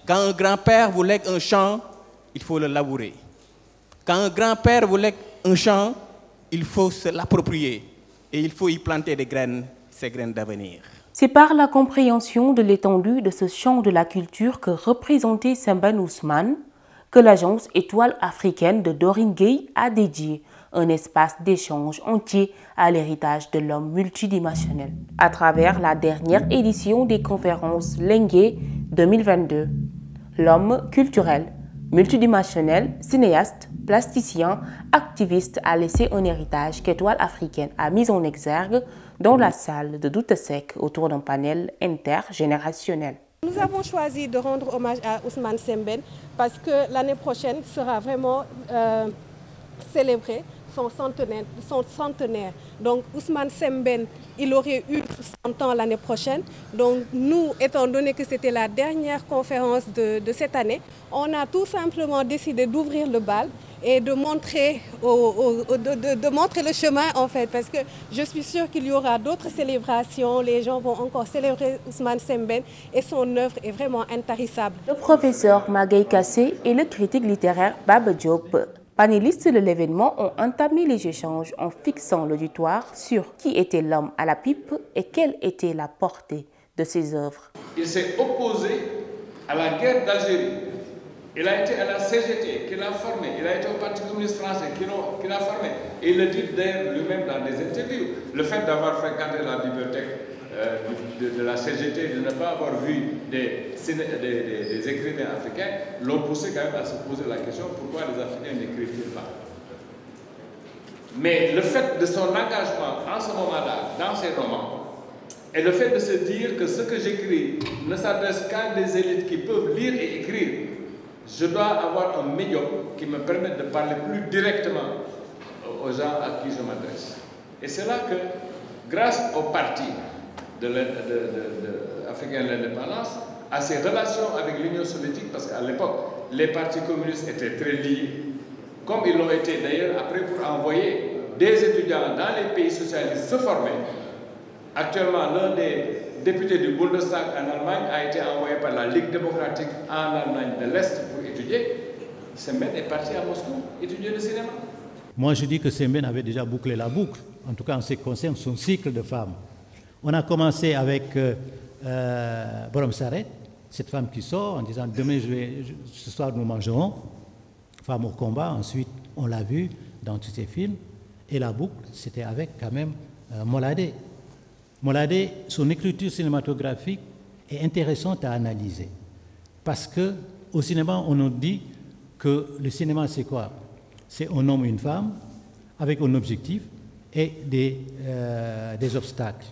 Quand un grand-père vous lègue un champ, il faut le labourer. Quand un grand-père vous lègue un champ, il faut se l'approprier et il faut y planter des graines, ces graines d'avenir. C'est par la compréhension de l'étendue de ce champ de la culture que représentait Sembène Ousmane que l'agence Étoile africaine de Doreen Gueye a dédié un espace d'échange entier à l'héritage de l'homme multidimensionnel. À travers la dernière édition des conférences Lengue 2022, l'homme culturel, multidimensionnel, cinéaste, plasticien, activiste a laissé un héritage qu'Étoile africaine a mis en exergue dans la salle de Douta-Seck autour d'un panel intergénérationnel. Nous avons choisi de rendre hommage à Ousmane Sembène parce que l'année prochaine sera vraiment célébré son centenaire. Donc Ousmane Sembène, il aurait eu 100 ans l'année prochaine. Donc nous, étant donné que c'était la dernière conférence de cette année, on a tout simplement décidé d'ouvrir le bal et de montrer, de montrer le chemin en fait, parce que je suis sûre qu'il y aura d'autres célébrations, les gens vont encore célébrer Ousmane Sembène et son œuvre est vraiment intarissable. Le professeur Magaye Kassé et le critique littéraire Baba Diop, panélistes de l'événement, ont entamé les échanges en fixant l'auditoire sur qui était l'homme à la pipe et quelle était la portée de ses œuvres. Il s'est opposé à la guerre d'Algérie. Il a été à la CGT qui l'a formé, il a été au Parti communiste français qui l'a formé. Et il le dit d'ailleurs lui-même dans des interviews. Le fait d'avoir fréquenté la bibliothèque de la CGT, de ne pas avoir vu des écrivains africains, l'ont poussé quand même à se poser la question pourquoi les Africains n'écrivent pas. Mais le fait de son engagement en ce moment-là, dans ses romans, et le fait de se dire que ce que j'écris ne s'adresse qu'à des élites qui peuvent lire et écrire, je dois avoir un médium qui me permette de parler plus directement aux gens à qui je m'adresse. Et c'est là que, grâce au parti africain de l'indépendance, à ses relations avec l'Union soviétique, parce qu'à l'époque, les partis communistes étaient très liés, comme ils l'ont été d'ailleurs après pour envoyer des étudiants dans les pays socialistes se former. Actuellement, l'un des député du Bundestag en Allemagne a été envoyé par la Ligue démocratique en Allemagne de l'Est pour étudier. Sembène est parti à Moscou étudier le cinéma. Moi, je dis que Sembène avait déjà bouclé la boucle, en tout cas en ce qui concerne son cycle de femmes. On a commencé avec Borom Saret, cette femme qui sort en disant « Demain, ce soir, nous mangerons ». Femme au combat, ensuite, on l'a vu dans tous ses films. Et la boucle, c'était avec quand même Moladé. Moladé, son écriture cinématographique est intéressante à analyser parce qu'au cinéma, on nous dit que le cinéma, c'est quoi? C'est un homme et une femme avec un objectif et des obstacles.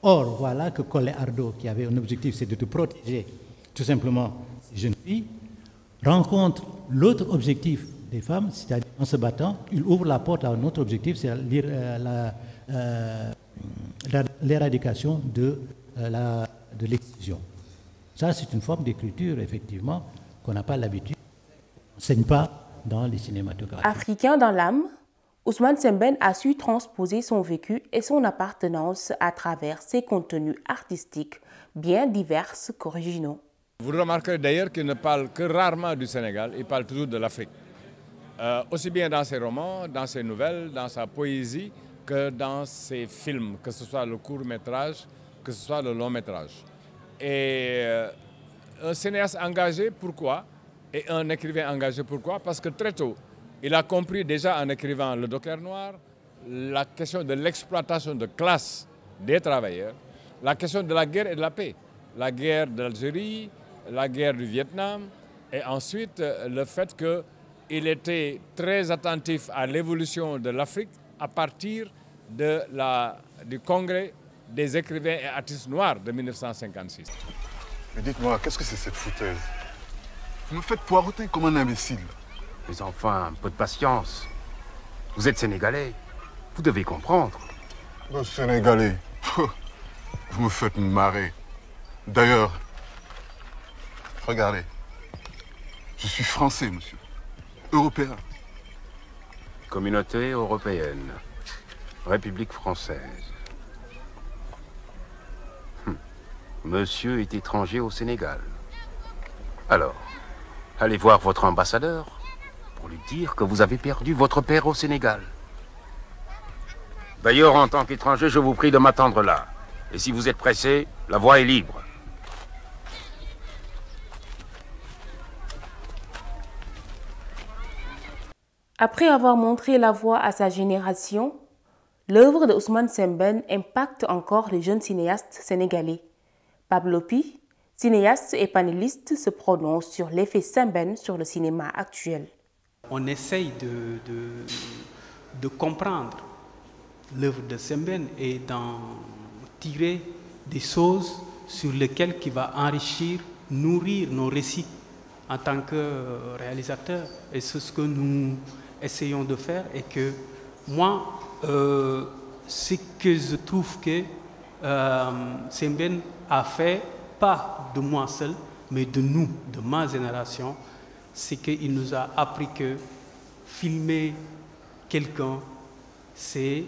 Or, voilà que Collet Ardo, qui avait un objectif, c'est de te protéger tout simplement ces jeunes filles, rencontre l'autre objectif des femmes, c'est-à-dire en se battant, il ouvre la porte à un autre objectif, c'est-à-dire l'éradication de l'exclusion. Ça, c'est une forme d'écriture, effectivement, qu'on n'a pas l'habitude, on n'enseigne pas dans les cinématographies. Africain dans l'âme, Ousmane Sembène a su transposer son vécu et son appartenance à travers ses contenus artistiques bien divers qu'originaux. Vous remarquerez d'ailleurs qu'il ne parle que rarement du Sénégal, il parle toujours de l'Afrique. Aussi bien dans ses romans, dans ses nouvelles, dans sa poésie, que dans ses films, que ce soit le court-métrage, que ce soit le long-métrage. Et un cinéaste engagé, pourquoi? Et un écrivain engagé, pourquoi? Parce que très tôt, il a compris déjà en écrivant Le Docker Noir, la question de l'exploitation de classe des travailleurs, la question de la guerre et de la paix, la guerre d'Algérie, la guerre du Vietnam, et ensuite le fait qu'il était très attentif à l'évolution de l'Afrique à partir du congrès des écrivains et artistes noirs de 1956. Mais dites-moi, qu'est-ce que c'est cette foutaise? Vous me faites poireauter comme un imbécile. Mais enfin, un peu de patience. Vous êtes Sénégalais. Vous devez comprendre. Le Sénégalais, vous me faites marrer. D'ailleurs, regardez, je suis français, monsieur. Européen. Communauté européenne. République française. Monsieur est étranger au Sénégal. Alors, allez voir votre ambassadeur pour lui dire que vous avez perdu votre père au Sénégal. D'ailleurs, en tant qu'étranger, je vous prie de m'attendre là. Et si vous êtes pressé, la voie est libre. Après avoir montré la voie à sa génération, l'œuvre de Ousmane Sembène impacte encore les jeunes cinéastes sénégalais. Pablo Pi, cinéaste et panéliste, se prononce sur l'effet Sembène sur le cinéma actuel. On essaye de comprendre l'œuvre de Sembène et d'en tirer des choses sur lesquelles il va enrichir, nourrir nos récits en tant que réalisateur. Et c'est ce que nous essayons de faire. Et que moi, ce que je trouve que Sembène a fait, pas de moi seul, mais de nous, de ma génération, c'est qu'il nous a appris que filmer quelqu'un, c'est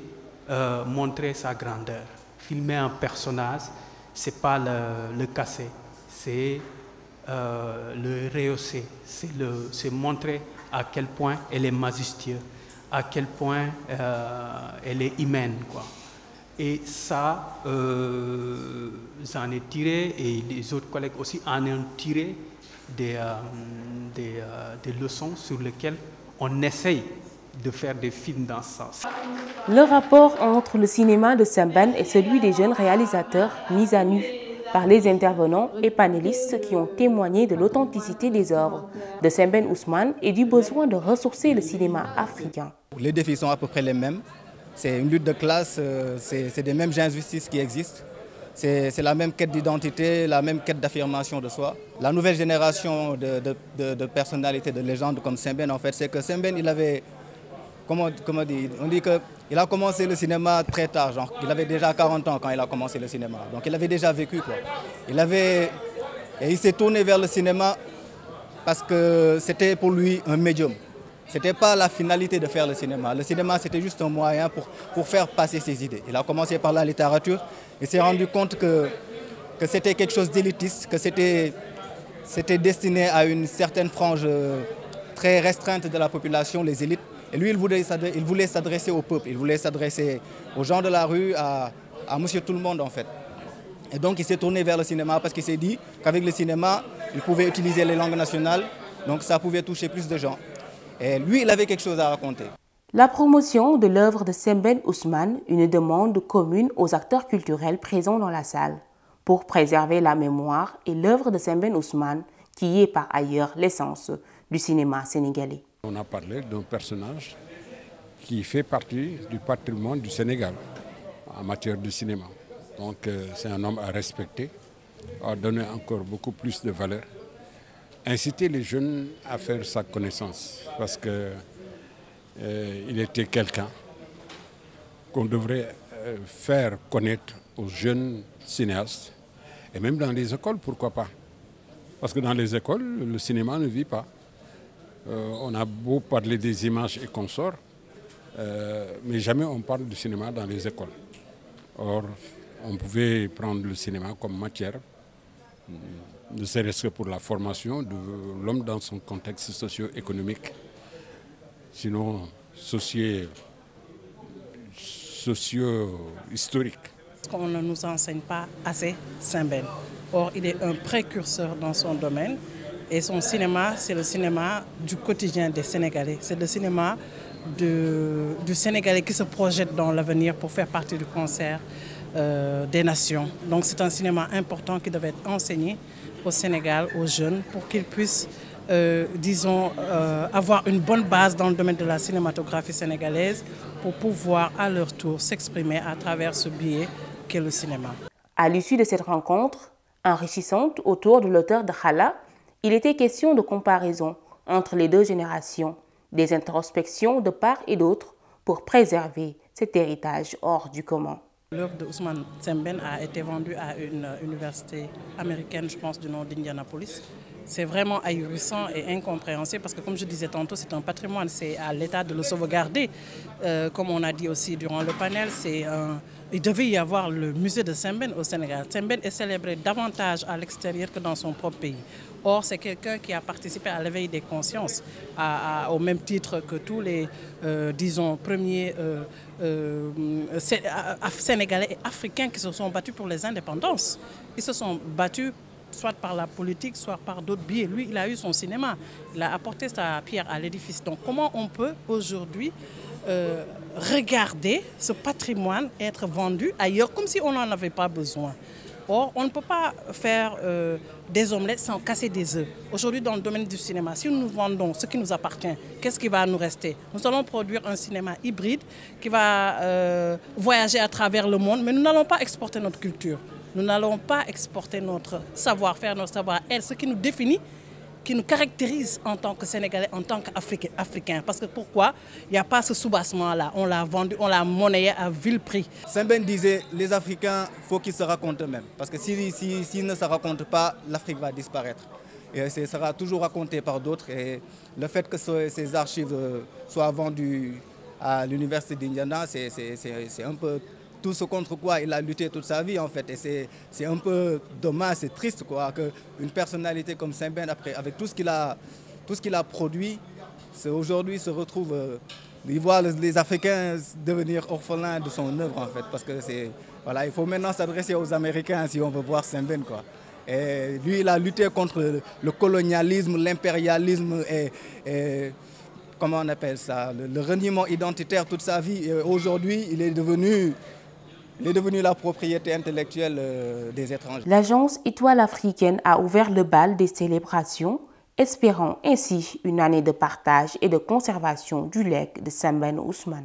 montrer sa grandeur. Filmer un personnage, c'est pas le casser, c'est le rehausser, c'est montrer à quel point elle est majestueuse, à quel point elle est humaine, quoi. Et ça, j'en ai tiré, et les autres collègues aussi en ont tiré des leçons sur lesquelles on essaye de faire des films dans ce sens. Le rapport entre le cinéma de Sembène et celui des jeunes réalisateurs mis à nu par les intervenants et panélistes qui ont témoigné de l'authenticité des œuvres de Sembène Ousmane et du besoin de ressourcer le cinéma africain. Les défis sont à peu près les mêmes. C'est une lutte de classe, c'est des mêmes injustices qui existent. C'est la même quête d'identité, la même quête d'affirmation de soi. La nouvelle génération de personnalités, de légendes comme Sembène, en fait, c'est que Sembène, il avait, comment dire, on dit qu'il a commencé le cinéma très tard, genre, il avait déjà 40 ans quand il a commencé le cinéma. Donc il avait déjà vécu, quoi. Et il s'est tourné vers le cinéma parce que c'était pour lui un médium. Ce n'était pas la finalité de faire le cinéma. Le cinéma, c'était juste un moyen pour faire passer ses idées. Il a commencé par la littérature. Il s'est rendu compte que c'était quelque chose d'élitiste, que c'était destiné à une certaine frange très restreinte de la population, les élites. Et lui, il voulait s'adresser au peuple, il voulait s'adresser aux gens de la rue, à monsieur tout le monde, en fait. Et donc, il s'est tourné vers le cinéma parce qu'il s'est dit qu'avec le cinéma, il pouvait utiliser les langues nationales, donc ça pouvait toucher plus de gens. Et lui, il avait quelque chose à raconter. La promotion de l'œuvre de Sembène Ousmane, une demande commune aux acteurs culturels présents dans la salle, pour préserver la mémoire et l'œuvre de Sembène Ousmane, qui est par ailleurs l'essence du cinéma sénégalais. On a parlé d'un personnage qui fait partie du patrimoine du Sénégal en matière de cinéma. Donc c'est un homme à respecter, à donner encore beaucoup plus de valeur. Inciter les jeunes à faire sa connaissance parce qu'il était quelqu'un qu'on devrait faire connaître aux jeunes cinéastes et même dans les écoles, pourquoi pas. Parce que dans les écoles, le cinéma ne vit pas. On a beau parler des images et consorts, mais jamais on parle du cinéma dans les écoles. Or, on pouvait prendre le cinéma comme matière, ne serait-ce que pour la formation de l'homme dans son contexte socio-économique, sinon socio-historique. On ne nous enseigne pas assez Sembène. Or, il est un précurseur dans son domaine et son cinéma, c'est le cinéma du quotidien des Sénégalais. C'est le cinéma du Sénégalais qui se projette dans l'avenir pour faire partie du concert des nations. Donc c'est un cinéma important qui devait être enseigné au Sénégal, aux jeunes, pour qu'ils puissent, disons, avoir une bonne base dans le domaine de la cinématographie sénégalaise pour pouvoir à leur tour s'exprimer à travers ce biais qu'est le cinéma. À l'issue de cette rencontre enrichissante autour de l'auteur de Khala, il était question de comparaison entre les deux générations, des introspections de part et d'autre pour préserver cet héritage hors du commun. L'œuvre de Ousmane Sembène a été vendue à une université américaine, je pense, du nom d'Indianapolis. C'est vraiment ahurissant et incompréhensible parce que, comme je disais tantôt, c'est un patrimoine, c'est à l'État de le sauvegarder. Comme on a dit aussi durant le panel, il devait y avoir le musée de Sembène au Sénégal. Sembène est célébré davantage à l'extérieur que dans son propre pays. Or, c'est quelqu'un qui a participé à l'éveil des consciences, au même titre que tous les, disons, premiers Sénégalais et Africains qui se sont battus pour les indépendances. Ils se sont battus soit par la politique, soit par d'autres biais. Lui, il a eu son cinéma, il a apporté sa pierre à l'édifice. Donc comment on peut aujourd'hui regarder ce patrimoine être vendu ailleurs comme si on n'en avait pas besoin? Or, on ne peut pas faire des omelettes sans casser des œufs. Aujourd'hui, dans le domaine du cinéma, si nous vendons ce qui nous appartient, qu'est-ce qui va nous rester? Nous allons produire un cinéma hybride qui va voyager à travers le monde, mais nous n'allons pas exporter notre culture. Nous n'allons pas exporter notre savoir-faire, notre savoir-être, ce qui nous définit, qui nous caractérise en tant que Sénégalais, en tant qu'Africains. Parce que pourquoi? Il n'y a pas ce soubassement-là. On l'a vendu, on l'a monnayé à vil prix. Sembène disait, les Africains, il faut qu'ils se racontent eux-mêmes. Parce que s'ils ne se racontent pas, l'Afrique va disparaître. Et ça sera toujours raconté par d'autres. Et le fait que ces archives soient vendues à l'université d'Indiana, c'est un peu tout ce contre quoi il a lutté toute sa vie en fait. Et c'est un peu dommage, c'est triste quoi, qu'une personnalité comme Sembène, avec tout ce qu'il a produit, aujourd'hui se retrouve, il voit les Africains devenir orphelins de son œuvre en fait. Parce que voilà, il faut maintenant s'adresser aux Américains si on veut voir Sembène quoi. Et lui, il a lutté contre le colonialisme, l'impérialisme et comment on appelle ça, le reniement identitaire toute sa vie. Et aujourd'hui, il est devenu la propriété intellectuelle des étrangers. L'agence Étoile africaine a ouvert le bal des célébrations, espérant ainsi une année de partage et de conservation du legs de Sembène Ousmane.